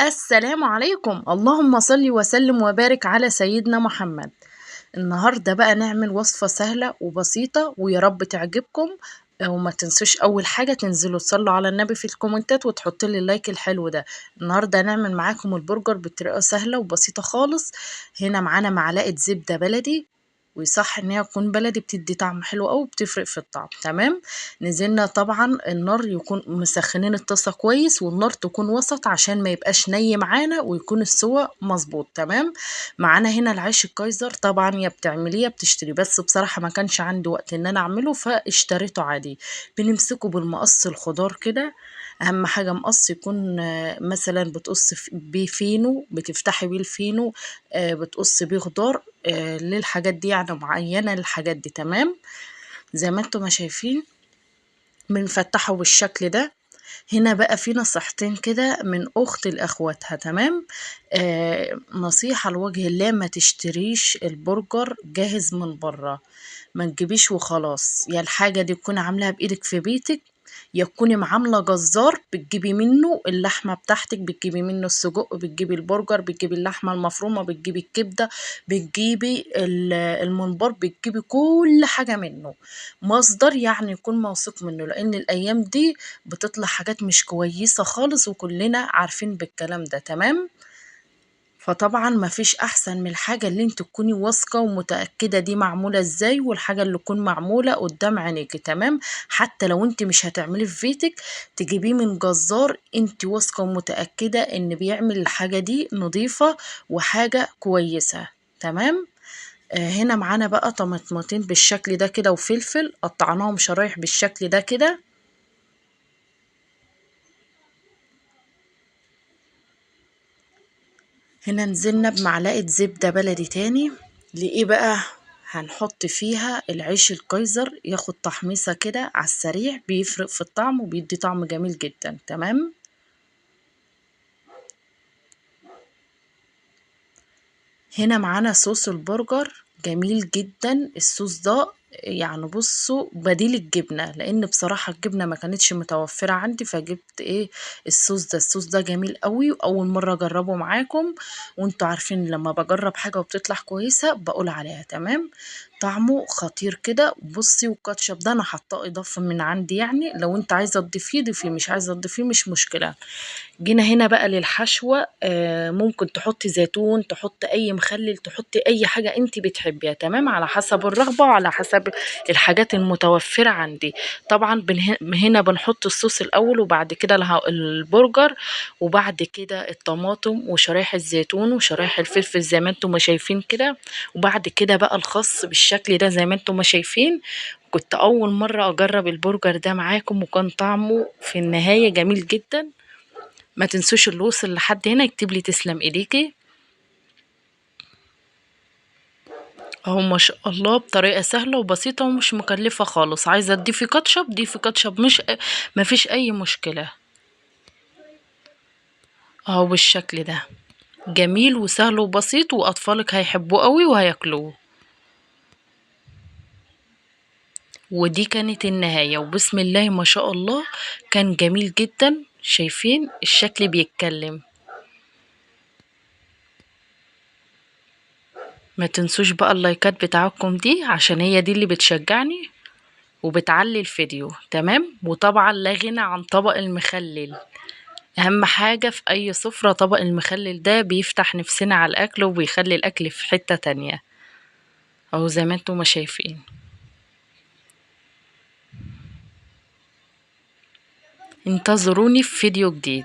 السلام عليكم. اللهم صل وسلم وبارك على سيدنا محمد. النهاردة بقى نعمل وصفة سهلة وبسيطة ويا رب تعجبكم. وما تنسوش اول حاجة تنزلوا تصلوا على النبي في الكومنتات وتحطوا لي اللايك الحلو ده. النهاردة هنعمل معاكم البرجر بطريقة سهلة وبسيطة خالص. هنا معانا معلقة زبدة بلدي، ويصح ان هي تكون بلدي، بتدي طعم حلو قوي، بتفرق في الطعم. تمام. نزلنا طبعا النار يكون مسخنين الطاسه كويس، والنار تكون وسط عشان ما يبقاش ني معانا ويكون السوا مظبوط. تمام. معانا هنا العيش الكايزر، طبعا يا بتعمليه يا بتشتري، بس بصراحه ما كانش عندي وقت ان انا اعمله فاشتريته عادي. بنمسكه بالمقص الخضار كده. اهم حاجه مقص يكون مثلا بتقص بيه فينو، بتفتحي بيه الفينو. بتقص بيه خضار للحاجات دي، يعني معينة للحاجات دي. تمام. زي ما انتم ما شايفين بنفتحه بالشكل ده. هنا بقى في نصيحتين كده من اخت لاخواتها. تمام. نصيحة لوجه الله: ما تشتريش البرجر جاهز من بره، ما تجيبيش وخلاص. يا الحاجة دي تكوني عاملاها بايدك في بيتك، يا تكوني معاملة جزار بتجيبي منه اللحمة بتاعتك، بتجيبي منه السجق، بتجيبي البرجر، بتجيبي اللحمة المفرومة، بتجيبي الكبدة، بتجيبي الممبار، بتجيبي كل حاجة منه. مصدر يعني يكون موثوق منه، لأن الأيام دي بتطلع حاجات مش كويسة خالص وكلنا عارفين بالكلام ده. تمام. فطبعا مفيش احسن من الحاجة اللي انت تكوني واثقة ومتأكدة دي معمولة ازاي، والحاجة اللي تكون معمولة قدام عينيكي. تمام. حتى لو انت مش هتعملي في بيتك، تجيبيه من جزار انت واثقة ومتأكدة ان بيعمل الحاجة دي نظيفة وحاجة كويسة. تمام. هنا معانا بقى طماطمتين بالشكل ده كده، وفلفل قطعناهم شرايح بالشكل ده كده. هنا نزلنا بمعلقة زبدة بلدي تاني. لإيه بقى؟ هنحط فيها العيش الكايزر، ياخد تحميصة كده على السريع، بيفرق في الطعم وبيدي طعم جميل جدا. تمام. هنا معانا صوص البرجر جميل جدا. الصوص ده يعني بصوا بديل الجبنة، لان بصراحة الجبنة ما كانتش متوفرة عندي، فجبت ايه الصوص ده. الصوص ده جميل قوي، واول مرة اجربه معاكم، وانتوا عارفين لما بجرب حاجة وبتطلع كويسة بقول عليها. تمام. طعمه خطير كده. بصي، والكاتشب ده انا حاطاه اضافة من عندي، يعني لو انت عايزة تضيفيه ضيفيه، مش عايزة تضيفيه مش مشكلة. جينا هنا بقى للحشوة. ممكن تحطي زيتون، تحطي اي مخلل، تحطي اي حاجة انت بتحبيها. تمام. على حسب الرغبة وعلى حسب الحاجات المتوفرة عندي. طبعا هنا بنحط الصوص الاول، وبعد كده البرجر، وبعد كده الطماطم وشرايح الزيتون وشرايح الفلفل زي ما انتم ما شايفين كده، وبعد كده بقى الخس بالشكل ده زي ما انتم ما شايفين. كنت اول مرة اجرب البرجر ده معاكم، وكان طعمه في النهاية جميل جدا. ما تنسوش اللي وصل لحد هنا يكتب لي تسلم ايديكي. اهو ما شاء الله، بطريقه سهله وبسيطه ومش مكلفه خالص. عايزه تضيفي كاتشب ضيفي كاتشب، مش ما فيش اي مشكله. اهو بالشكل ده جميل وسهل وبسيط، واطفالك هيحبوه قوي وهياكلوه. ودي كانت النهايه، وبسم الله ما شاء الله، كان جميل جدا. شايفين الشكل بيتكلم. ما تنسوش بقى اللايكات بتاعكم دي، عشان هي دي اللي بتشجعني وبتعلي الفيديو. تمام. وطبعا لا غنى عن طبق المخلل. اهم حاجة في اي سفرة طبق المخلل ده بيفتح نفسنا على الاكل وبيخلي الاكل في حتة تانية. اهو زي ما انتم ما شايفين. انتظروني في فيديو جديد.